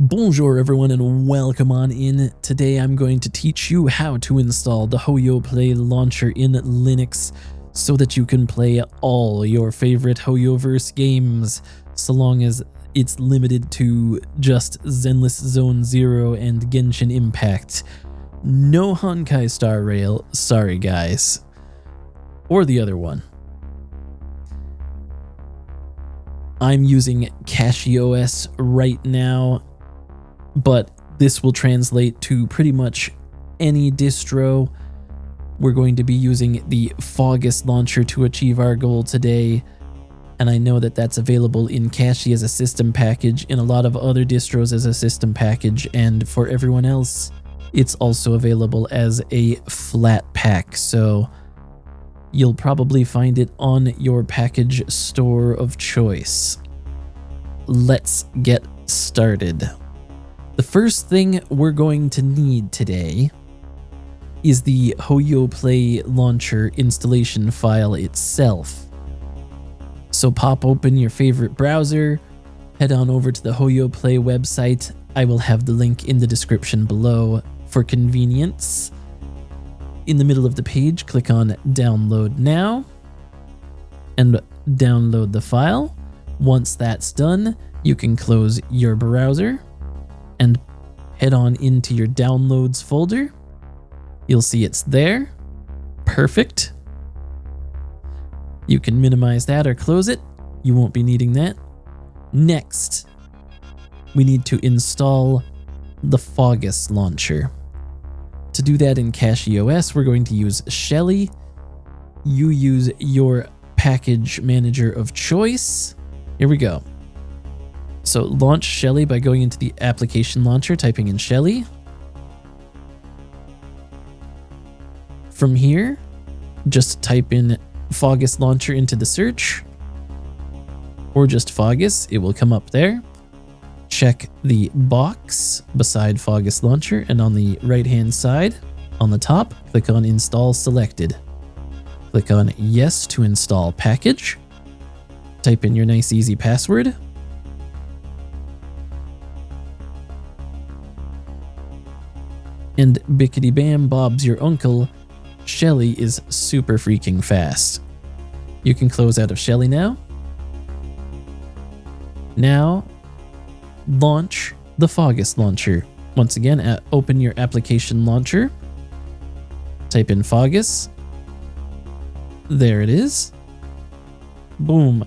Bonjour everyone and welcome on in. Today I'm going to teach you how to install the HoYoPlay launcher in Linux so that you can play all your favorite HoYoVerse games, so long as it's limited to just Zenless Zone Zero and Genshin Impact. No Honkai Star Rail, sorry guys. Or the other one. I'm using HoYoOS right now, but this will translate to pretty much any distro. We're going to be using the Faugus Launcher to achieve our goal today, and I know that that's available in HoYo as a system package, in a lot of other distros as a system package, and for everyone else, it's also available as a flat pack, so you'll probably find it on your package store of choice. Let's get started. The first thing we're going to need today is the HoYoPlay launcher installation file itself. So pop open your favorite browser, head on over to the HoYoPlay website. I will have the link in the description below for convenience. In the middle of the page, click on Download Now and download the file. Once that's done, you can close your browser and head on into your downloads folder. You'll see it's there. Perfect. You can minimize that or close it. You won't be needing that. Next, we need to install the Faugus Launcher. To do that in HoYoOS, we're going to use Shelly. You use your package manager of choice. Here we go. So launch Shelly by going into the application launcher, typing in Shelly. From here, just type in Faugus Launcher into the search, or just Faugus, it will come up there. Check the box beside Faugus Launcher, and on the right hand side, on the top, click on Install Selected. Click on Yes to install package. Type in your nice easy password. And bickety bam, Bob's your uncle. Shelly is super freaking fast. You can close out of Shelly now. Now, launch the Faugus Launcher. Once again, open your application launcher. Type in Faugus. There it is. Boom.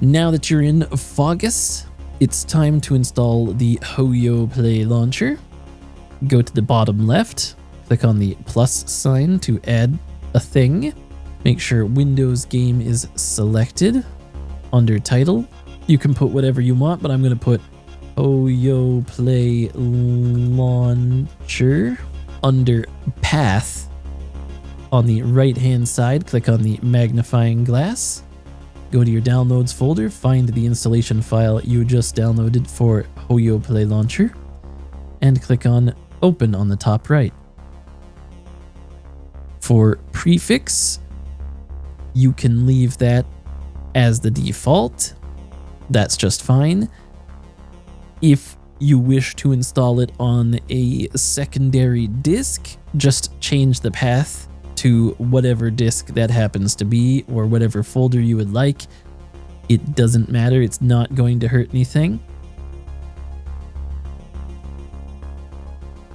Now that you're in Faugus, it's time to install the HoYoPlay launcher. Go to the bottom left, click on the plus sign to add a thing. Make sure Windows Game is selected. Under title, you can put whatever you want, but I'm going to put HoYoPlay launcher. Under path, on the right hand side, click on the magnifying glass. Go to your downloads folder, find the installation file you just downloaded for HoYoPlay launcher, and click on Open on the top right. For prefix, you can leave that as the default. That's just fine. If you wish to install it on a secondary disk, just change the path to whatever disk that happens to be, or whatever folder you would like. It doesn't matter, it's not going to hurt anything.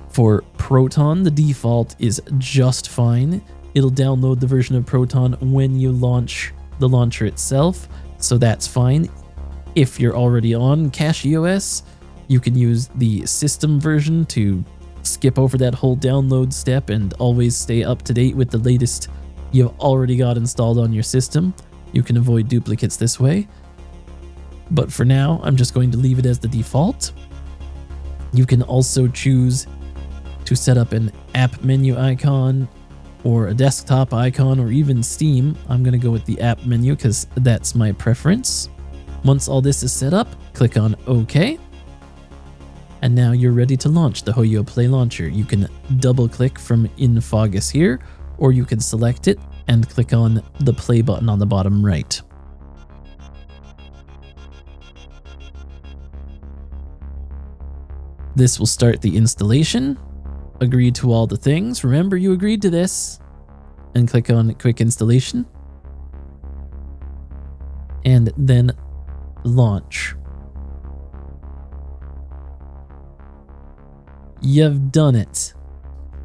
For Proton, the default is just fine. It'll download the version of Proton when you launch the launcher itself, so that's fine. If you're already on HoYoOS, you can use the system version to skip over that whole download step and always stay up to date with the latest you've already got installed on your system. You can avoid duplicates this way. But for now, I'm just going to leave it as the default. You can also choose to set up an app menu icon or a desktop icon or even Steam. I'm going to go with the app menu because that's my preference. Once all this is set up, click on OK. And now you're ready to launch the HoYoPlay launcher. You can double click from in Faugus here, or you can select it and click on the play button on the bottom right. This will start the installation. Agree to all the things. Remember, you agreed to this. And click on Quick Installation. And then launch. You've done it.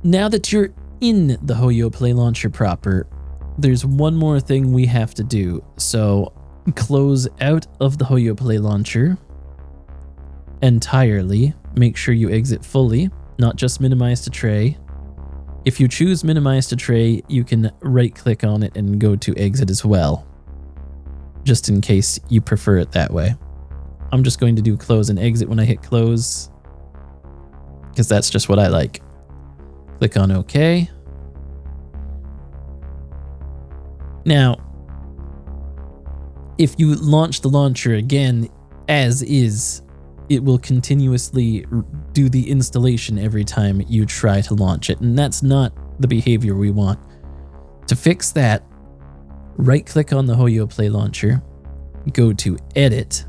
Now that you're in the HoYoPlay launcher proper, there's one more thing we have to do. So close out of the HoYoPlay launcher entirely. Make sure you exit fully, not just minimize to tray. If you choose minimize to tray, you can right click on it and go to exit as well, just in case you prefer it that way. I'm just going to do close and exit when I hit close, because that's just what I like. Click on OK. Now, if you launch the launcher again as is, it will continuously do the installation every time you try to launch it, and that's not the behavior we want. To fix that, right-click on the HoYoPlay launcher, go to Edit,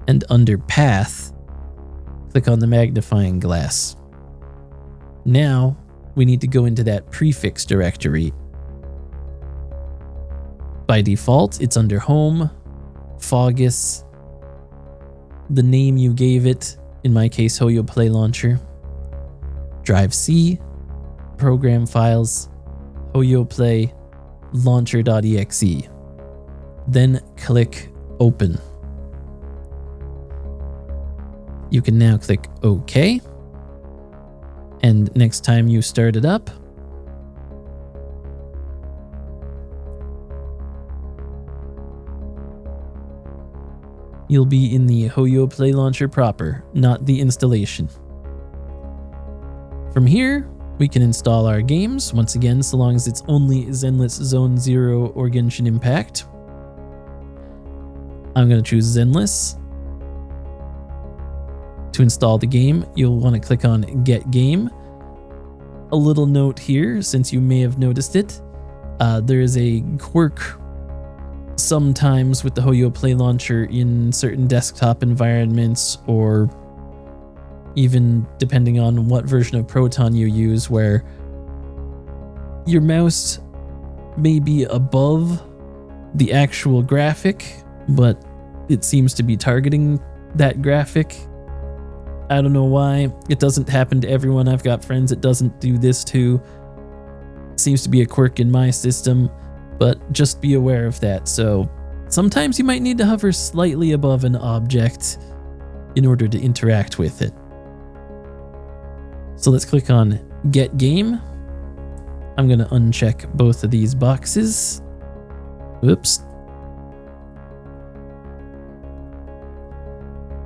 and under Path, click on the magnifying glass. Now, we need to go into that prefix directory. By default, it's under Home, Faugus, the name you gave it, in my case HoYoPlay Launcher, Drive C, Program Files, HoYoPlay, Launcher.exe. Then click Open. You can now click OK. And next time you start it up, you'll be in the HoYoPlay launcher proper, not the installation. From here, we can install our games, once again, so long as it's only Zenless Zone 0 or Genshin Impact. I'm going to choose Zenless. To install the game, you'll want to click on Get Game. A little note here, since you may have noticed it, there is a quirk sometimes with the HoYoPlay launcher in certain desktop environments, or even depending on what version of Proton you use, where your mouse may be above the actual graphic, but it seems to be targeting that graphic. I don't know why. It doesn't happen to everyone. I've got friends it doesn't do this to. It seems to be a quirk in my system, but just be aware of that. So sometimes you might need to hover slightly above an object in order to interact with it. So let's click on Get Game. I'm going to uncheck both of these boxes. Whoops.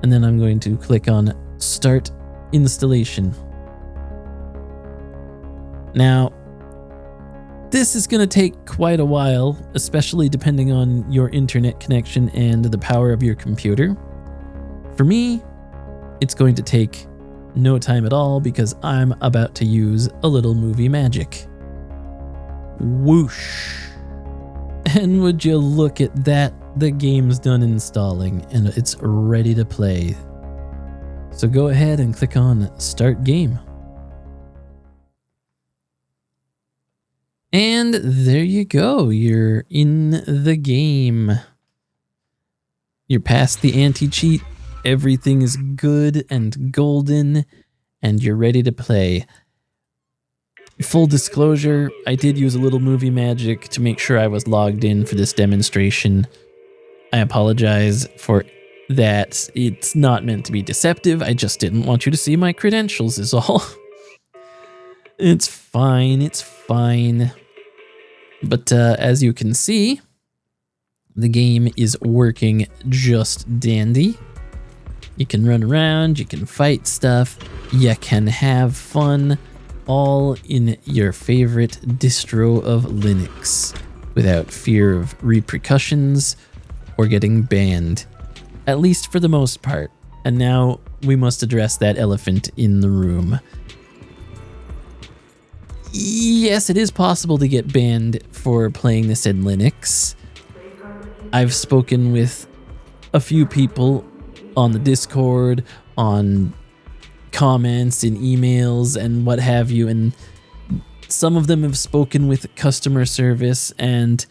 And then I'm going to click on Start Installation. Now, this is going to take quite a while, especially depending on your internet connection and the power of your computer. For me, it's going to take no time at all because I'm about to use a little movie magic. Whoosh. And would you look at that, the game's done installing and it's ready to play. So go ahead and click on Start Game. And there you go, you're in the game. You're past the anti-cheat, everything is good and golden, and you're ready to play. Full disclosure, I did use a little movie magic to make sure I was logged in for this demonstration. I apologize for that. It's not meant to be deceptive, I just didn't want you to see my credentials is all. It's fine, it's fine. But as you can see, the game is working just dandy. You can run around, you can fight stuff, you can have fun, all in your favorite distro of Linux, without fear of repercussions or getting banned, at least for the most part. And now we must address that elephant in the room. Yes, it is possible to get banned for playing this in Linux. I've spoken with a few people on the Discord, on comments and emails and what have you, and some of them have spoken with customer service, and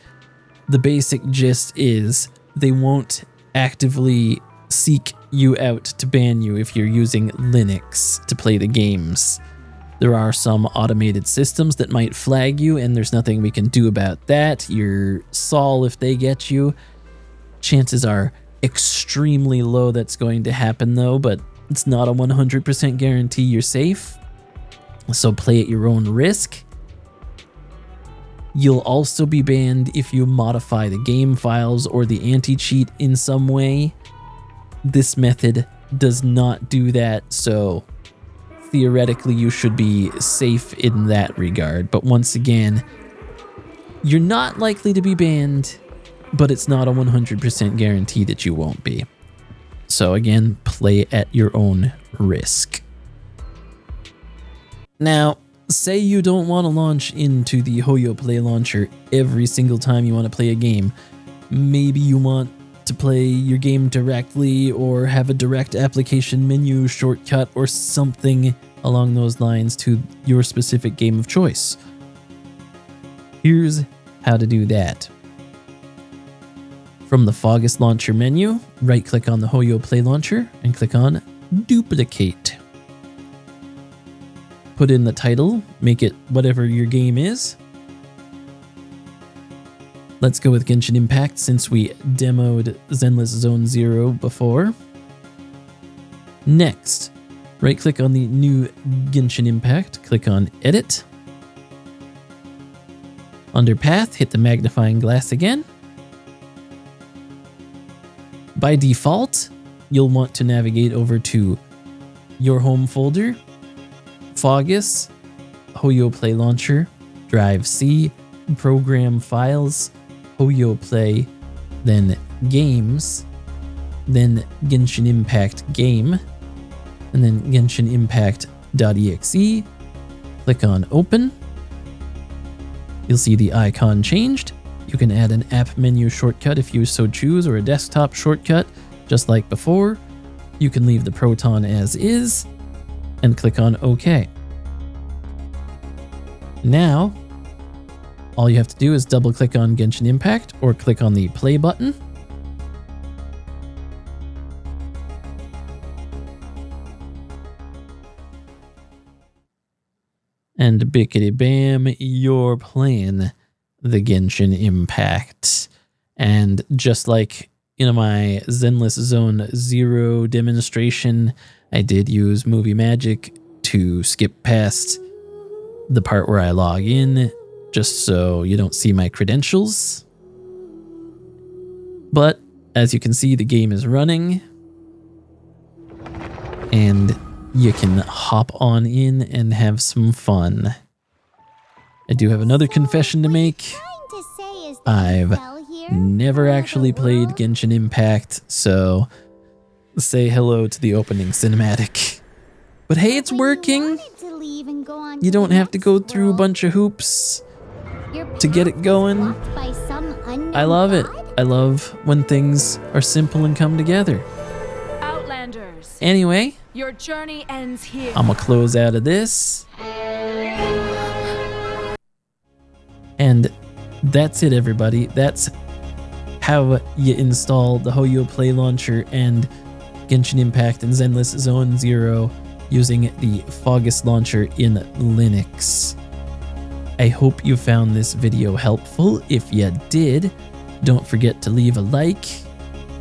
the basic gist is they won't actively seek you out to ban you if you're using Linux to play the games. There are some automated systems that might flag you, and there's nothing we can do about that. You're Saul if they get you. Chances are extremely low that's going to happen though, but it's not a 100% guarantee you're safe. So play at your own risk. You'll also be banned if you modify the game files or the anti-cheat in some way. This method does not do that, so theoretically you should be safe in that regard. But once again, you're not likely to be banned, but it's not a 100% guarantee that you won't be. So again, play at your own risk. Now, say you don't want to launch into the HoYoPlay launcher every single time you want to play a game. Maybe you want to play your game directly or have a direct application menu shortcut or something along those lines to your specific game of choice. Here's how to do that. From the Faugus Launcher menu, right-click on the HoYoPlay launcher and click on Duplicate. Put in the title, make it whatever your game is. Let's go with Genshin Impact since we demoed Zenless Zone 0 before. Next, right-click on the new Genshin Impact, click on Edit. Under Path, hit the magnifying glass again. By default, you'll want to navigate over to your home folder, Faugus, HoYoPlay Launcher, Drive C, Program Files, HoYoPlay, then Games, then Genshin Impact Game, and then Genshin Impact.exe. Click on Open. You'll see the icon changed. You can add an app menu shortcut if you so choose, or a desktop shortcut, just like before. You can leave the Proton as is, and click on OK. Now, all you have to do is double click on Genshin Impact or click on the play button. And bickety bam, you're playing the Genshin Impact. And just like in my Zenless Zone 0 demonstration, I did use Movie Magic to skip past the part where I log in, just so you don't see my credentials. But as you can see, the game is running, and you can hop on in and have some fun. I do have another confession to make. I've never actually played Genshin Impact, so say hello to the opening cinematic. But hey, it's working! You don't have to go through a bunch of hoops to get it going. I love it. I love when things are simple and come together. Outlanders. Anyway, Your journey ends here. I'm gonna close out of this. And that's it, everybody. That's how you install the HoYoPlay launcher and Genshin Impact and Zenless Zone 0 using the Faugus Launcher in Linux. I hope you found this video helpful. If you did, don't forget to leave a like,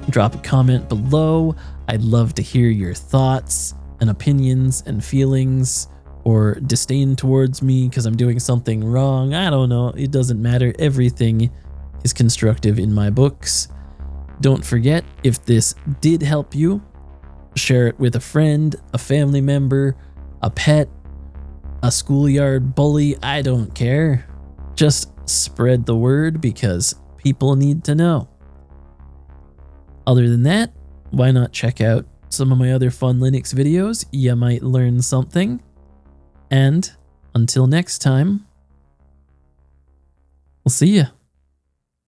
drop a comment below. I'd love to hear your thoughts and opinions and feelings, or disdain towards me because I'm doing something wrong. I don't know. It doesn't matter. Everything is constructive in my books. Don't forget, if this did help you, share it with a friend, a family member, a pet, a schoolyard bully. I don't care. Just spread the word because people need to know. Other than that, why not check out some of my other fun Linux videos? You might learn something. And until next time, we'll see ya.